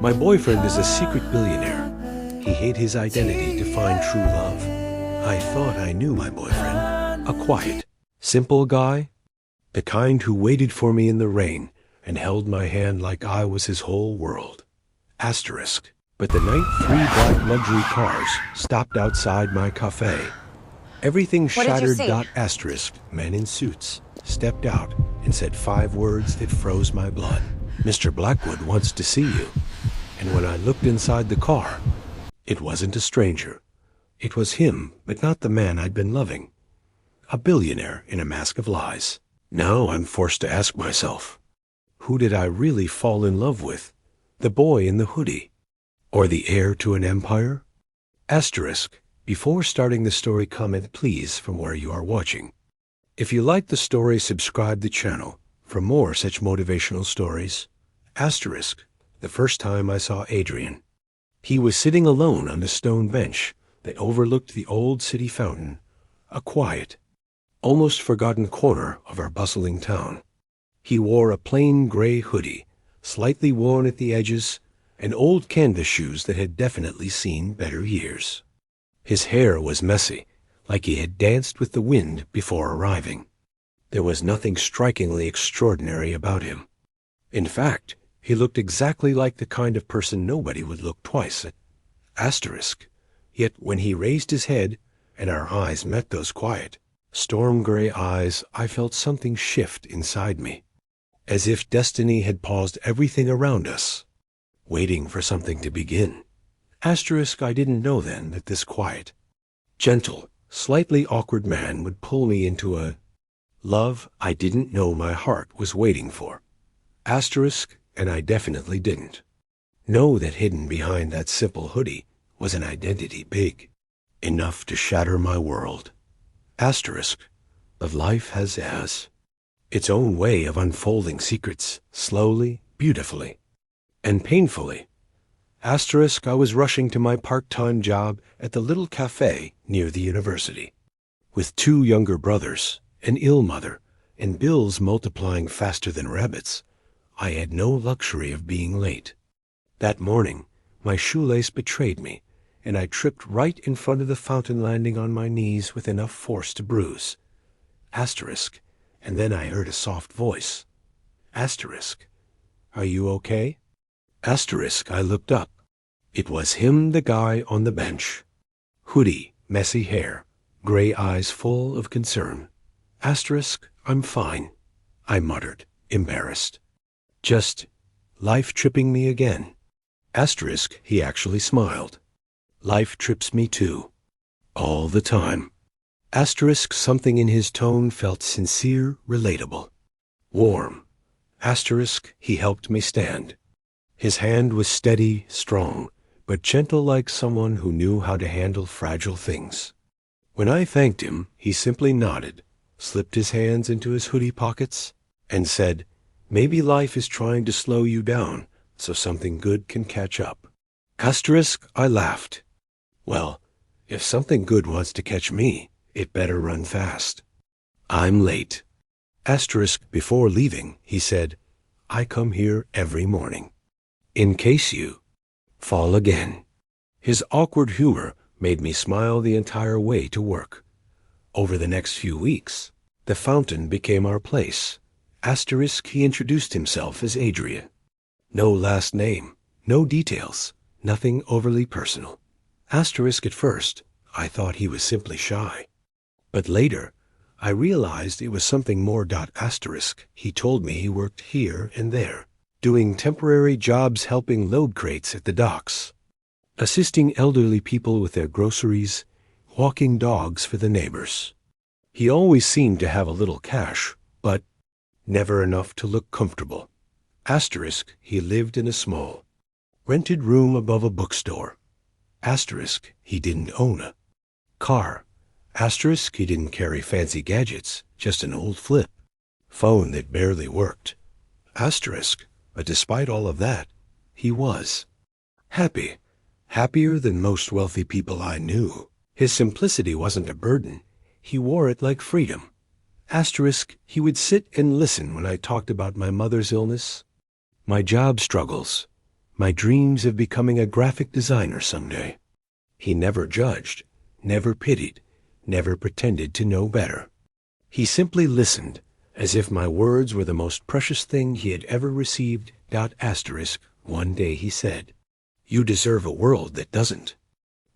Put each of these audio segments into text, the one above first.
My boyfriend is a secret billionaire. He hid his identity to find true love. I thought I knew my boyfriend. A quiet, simple guy. The kind who waited for me in the rain and held my hand like I was his whole world. Asterisk. But the night 3 black luxury cars stopped outside my cafe. Everything What did you shattered. see? Asterisk. Men in suits stepped out and said 5 words that froze my blood. Mr. Blackwood wants to see you. And when I looked inside the car, it wasn't a stranger. It was him, but not the man I'd been loving. A billionaire in a mask of lies. Now I'm forced to ask myself, who did I really fall in love with? The boy in the hoodie? Or the heir to an empire? Asterisk. Before starting the story, comment please from where you are watching. If you like the story, subscribe the channel for more such motivational stories. Asterisk. The first time I saw Adrian, he was sitting alone on a stone bench that overlooked the old city fountain, a quiet, almost forgotten corner of our bustling town. He wore a plain gray hoodie, slightly worn at the edges, and old canvas shoes that had definitely seen better years. His hair was messy, like he had danced with the wind before arriving. There was nothing strikingly extraordinary about him. In fact, he looked exactly like the kind of person nobody would look twice at. Asterisk. Yet when he raised his head and our eyes met those quiet, storm-gray eyes, I felt something shift inside me, as if destiny had paused everything around us, waiting for something to begin. Asterisk. I didn't know then that this quiet, gentle, slightly awkward man would pull me into a love I didn't know my heart was waiting for. Asterisk. And I definitely didn't know that hidden behind that simple hoodie was an identity big enough to shatter my world. Asterisk. But life has its own way of unfolding secrets, slowly, beautifully, and painfully. Asterisk. I was rushing to my part-time job at the little cafe near the university, with 2 younger brothers, an ill mother, and bills multiplying faster than rabbits. I had no luxury of being late. That morning, my shoelace betrayed me, and I tripped right in front of the fountain, landing on my knees with enough force to bruise. Asterisk. And then I heard a soft voice. Asterisk. Are you okay? Asterisk. I looked up. It was him, the guy on the bench. Hoodie, messy hair, gray eyes full of concern. Asterisk. I'm fine, I muttered, embarrassed. Just life tripping me again. Asterisk. He actually smiled. Life trips me too. All the time. Asterisk. Something in his tone felt sincere, relatable, warm. Asterisk. He helped me stand. His hand was steady, strong, but gentle, like someone who knew how to handle fragile things. When I thanked him, he simply nodded, slipped his hands into his hoodie pockets, and said, maybe life is trying to slow you down so something good can catch up. Asterisk. I laughed. Well, if something good wants to catch me, it better run fast. I'm late. Asterisk. Before leaving, he said, I come here every morning, in case you fall again. His awkward humor made me smile the entire way to work. Over the next few weeks, the fountain became our place. Asterisk. He introduced himself as Adrian. No last name, no details, nothing overly personal. Asterisk. At first, I thought he was simply shy. But later, I realized it was something more. Asterisk. He told me he worked here and there, doing temporary jobs, helping load crates at the docks, assisting elderly people with their groceries, walking dogs for the neighbors. He always seemed to have a little cash, but never enough to look comfortable. Asterisk. He lived in a small, rented room above a bookstore. Asterisk. He didn't own a car. Asterisk. He didn't carry fancy gadgets, just an old flip phone that barely worked. Asterisk. But despite all of that, he was happy, happier than most wealthy people I knew. His simplicity wasn't a burden. He wore it like freedom. Asterisk. He would sit and listen when I talked about my mother's illness, my job struggles, my dreams of becoming a graphic designer someday. He never judged, never pitied, never pretended to know better. He simply listened, as if my words were the most precious thing he had ever received. One day he said, "You deserve a world that doesn't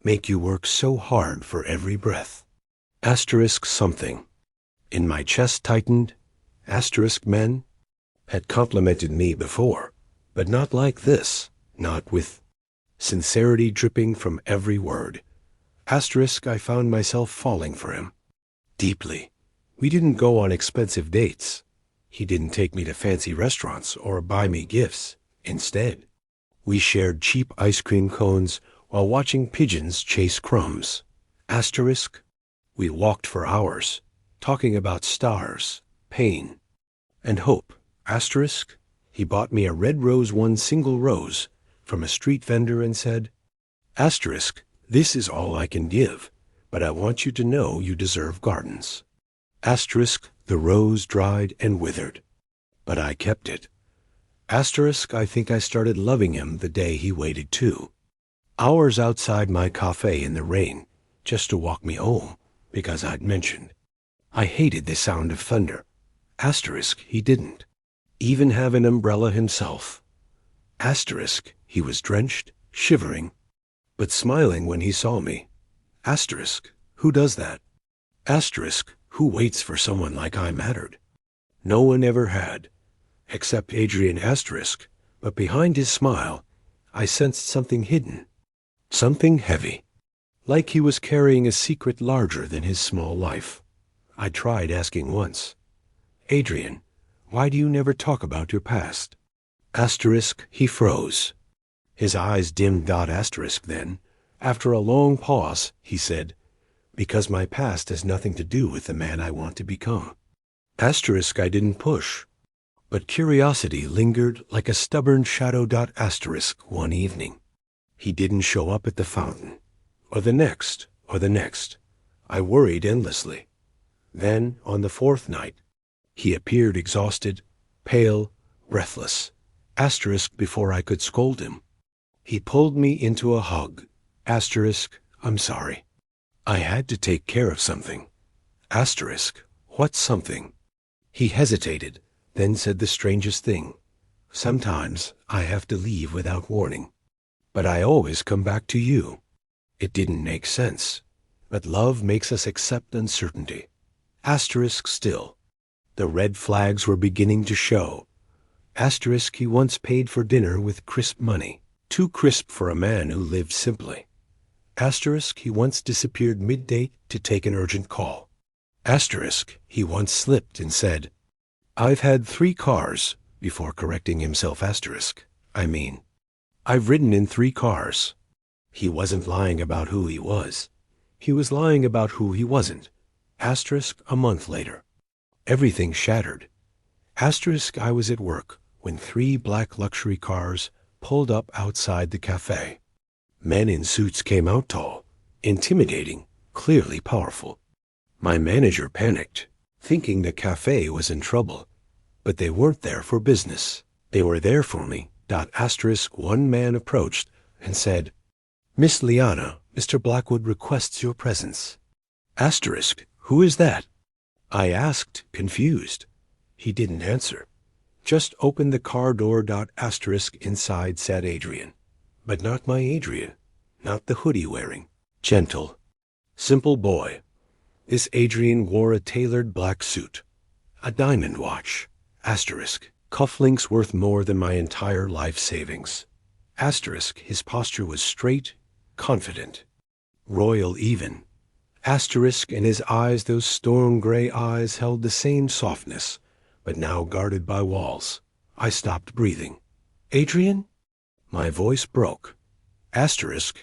make you work so hard for every breath." Something in my chest tightened. Men had complimented me before, but not like this, not with sincerity dripping from every word. I found myself falling for him deeply. We didn't go on expensive dates. He didn't take me to fancy restaurants or buy me gifts. Instead, we shared cheap ice cream cones while watching pigeons chase crumbs. We walked for hours, talking about stars, pain, and hope. He bought me a red rose, one single rose, from a street vendor and said, "This is all I can give, but I want you to know you deserve gardens." The rose dried and withered, but I kept it. I think I started loving him the day he waited too. Hours outside my cafe in the rain, just to walk me home, because I'd mentioned I hated the sound of thunder. He didn't even have an umbrella himself. He was drenched, shivering, but smiling when he saw me. Who does that? Who waits for someone like I mattered? No one ever had, except Adrian. But behind his smile, I sensed something hidden, something heavy, like he was carrying a secret larger than his small life. I tried asking once, "Adrian, why do you never talk about your past?" He froze. His eyes dimmed. Then, after a long pause, he said, "Because my past has nothing to do with the man I want to become." I didn't push, but curiosity lingered like a stubborn shadow. One evening, he didn't show up at the fountain, or the next. I worried endlessly. Then, on the fourth night, he appeared exhausted, pale, breathless. Before I could scold him, he pulled me into a hug. "I'm sorry. I had to take care of something." What something? He hesitated, then said the strangest thing. "Sometimes I have to leave without warning, but I always come back to you." It didn't make sense, but love makes us accept uncertainty. Still, the red flags were beginning to show. He once paid for dinner with crisp money, too crisp for a man who lived simply. He once disappeared mid-date to take an urgent call. He once slipped and said, "I've had 3 cars," before correcting himself. I've ridden in 3 cars. He wasn't lying about who he was. He was lying about who he wasn't. A month later, everything shattered. I was at work when 3 black luxury cars pulled up outside the cafe. Men in suits came out, tall, intimidating, clearly powerful. My manager panicked, thinking the cafe was in trouble, but they weren't there for business. They were there for me. One man approached and said, "Miss Liana, Mr. Blackwood requests your presence." Who is that? I asked, confused. He didn't answer. "Just open the car door. Inside sat Adrian. But not my Adrian, not the hoodie-wearing, gentle, simple boy. This Adrian wore a tailored black suit, a diamond watch, cufflinks worth more than my entire life savings. His posture was straight, confident, royal even. And his eyes, those storm gray eyes, held the same softness, but now guarded by walls. I stopped breathing. "Adrian?" My voice broke.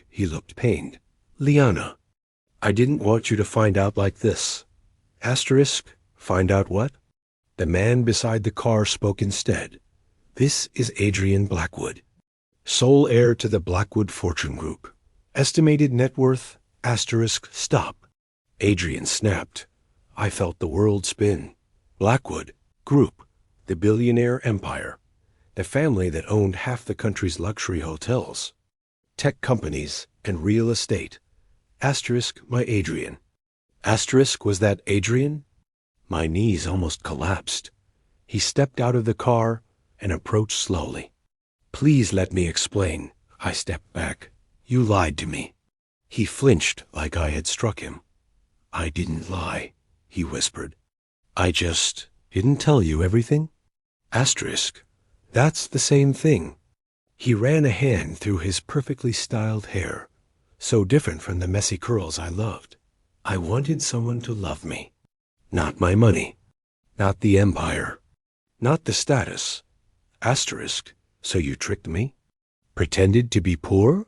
He looked pained. "Liana, I didn't want you to find out like this." Find out what? The man beside the car spoke instead. "This is Adrian Blackwood, sole heir to the Blackwood Fortune Group. Estimated net worth, stop." Adrian snapped. I felt the world spin. Blackwood Group, the billionaire empire. The family that owned half the country's luxury hotels, tech companies, and real estate. Asterisk, my Adrian. Asterisk, was that Adrian? My knees almost collapsed. He stepped out of the car and approached slowly. Please let me explain. I stepped back. You lied to me. He flinched like I had struck him. I didn't lie, he whispered. I just didn't tell you everything? Asterisk, that's the same thing. He ran a hand through his perfectly styled hair, so different from the messy curls I loved. I wanted someone to love me. Not my money. Not the empire. Not the status. Asterisk, so you tricked me? Pretended to be poor?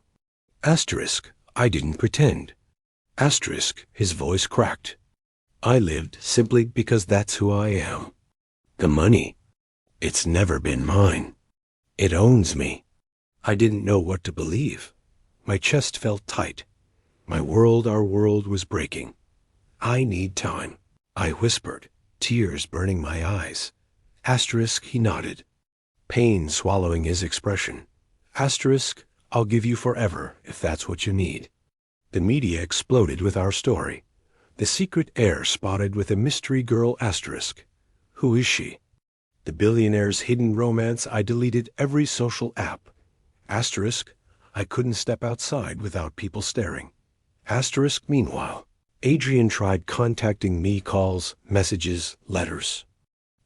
Asterisk, I didn't pretend. Asterisk, his voice cracked. I lived simply because that's who I am. The money, it's never been mine. It owns me. I didn't know what to believe. My chest felt tight. My world, our world, was breaking. I need time, I whispered, tears burning my eyes. Asterisk, he nodded, pain swallowing his expression. Asterisk, I'll give you forever if that's what you need. The media exploded with our story. The secret heir spotted with a mystery girl. Asterisk. Who is she? The billionaire's hidden romance. I deleted every social app. Asterisk. I couldn't step outside without people staring. Asterisk. Meanwhile, Adrian tried contacting me, calls, messages, letters.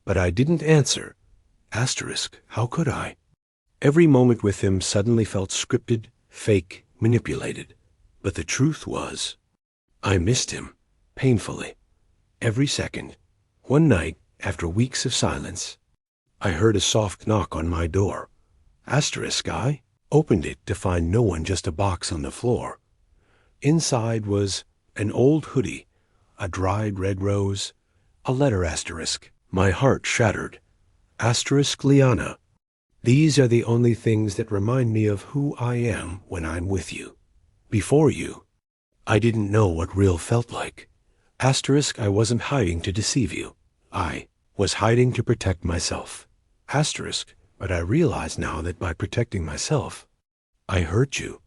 But I didn't answer. Asterisk. How could I? Every moment with him suddenly felt scripted, fake, manipulated. But the truth was, I missed him, painfully, every second. One night, after weeks of silence, I heard a soft knock on my door. Asterisk. I opened it to find no one, just a box on the floor. Inside was an old hoodie, a dried red rose, a letter. Asterisk. My heart shattered. Asterisk. Liana. These are the only things that remind me of who I am when I'm with you. Before you, I didn't know what real felt like. Asterisk. I wasn't hiding to deceive you. I was hiding to protect myself. Asterisk. But I realize now that by protecting myself, I hurt you.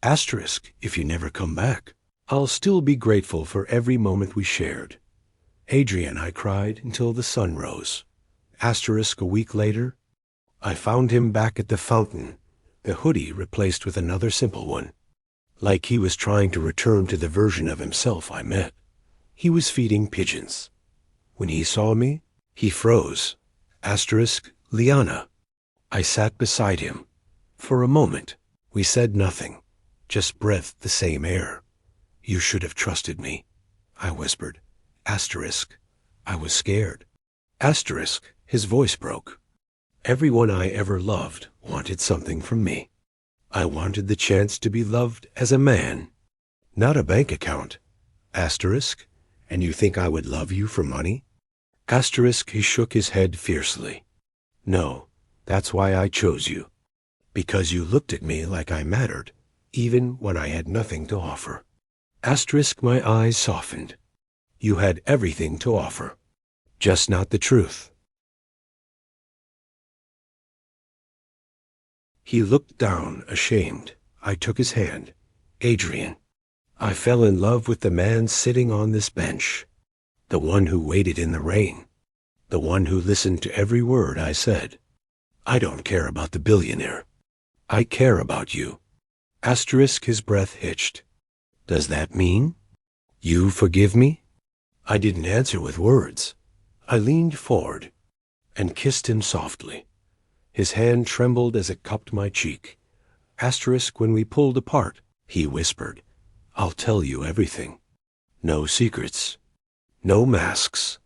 Asterisk. If you never come back, I'll still be grateful for every moment we shared. Adrian, I cried until the sun rose. Asterisk. A week later, I found him back at the fountain, the hoodie replaced with another simple one. Like he was trying to return to the version of himself I met. He was feeding pigeons. When he saw me, he froze. Asterisk. Liana. I sat beside him. For a moment, we said nothing, just breathed the same air. You should have trusted me, I whispered. Asterisk. I was scared. Asterisk. His voice broke. Everyone I ever loved wanted something from me. I wanted the chance to be loved as a man, not a bank account. Asterisk. And you think I would love you for money? Asterisk. He shook his head fiercely. No, that's why I chose you. Because you looked at me like I mattered, even when I had nothing to offer. Asterisk. My eyes softened. You had everything to offer, just not the truth. He looked down, ashamed. I took his hand. Adrian. I fell in love with the man sitting on this bench. The one who waited in the rain. The one who listened to every word I said. I don't care about the billionaire. I care about you. Asterisk. His breath hitched. Does that mean you forgive me? I didn't answer with words. I leaned forward and kissed him softly. His hand trembled as it cupped my cheek. Asterisk. When we pulled apart, he whispered, I'll tell you everything. No secrets. No masks.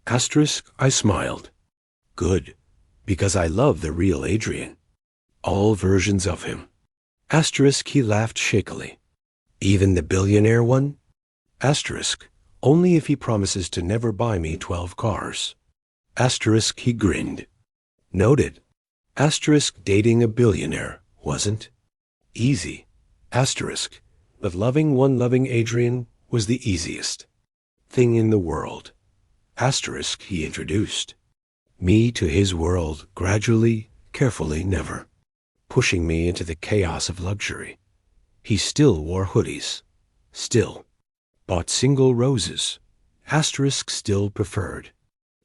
Asterisk. I smiled. Good, because I love the real Adrian. All versions of him. Asterisk. He laughed shakily. Even the billionaire one? Asterisk. Only if he promises to never buy me 12 cars. Asterisk. He grinned. Noted. Asterisk. Dating a billionaire wasn't easy. Asterisk. But loving one loving Adrian was the easiest thing in the world. Asterisk. He introduced me to his world gradually, carefully never, pushing me into the chaos of luxury. He still wore hoodies, still bought single roses, asterisk still preferred,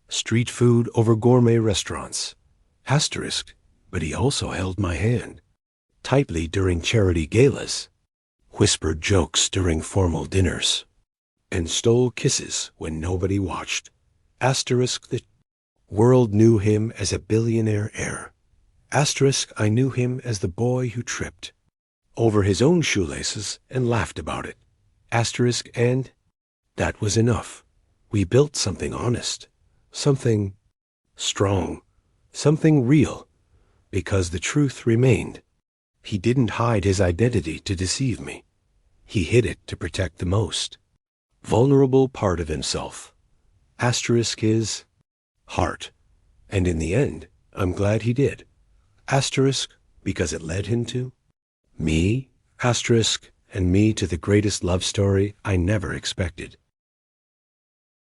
street food over gourmet restaurants, asterisk, but he also held my hand tightly during charity galas, whispered jokes during formal dinners, and stole kisses when nobody watched, asterisk. The world knew him as a billionaire heir, asterisk. I knew him as the boy who tripped over his own shoelaces and laughed about it, asterisk. And that was enough. We built something honest, something strong, something real, because the truth remained. He didn't hide his identity to deceive me. He hid it to protect the most vulnerable part of himself, asterisk, his heart. And in the end, I'm glad he did, asterisk, because it led him to me, asterisk, and me to the greatest love story I never expected.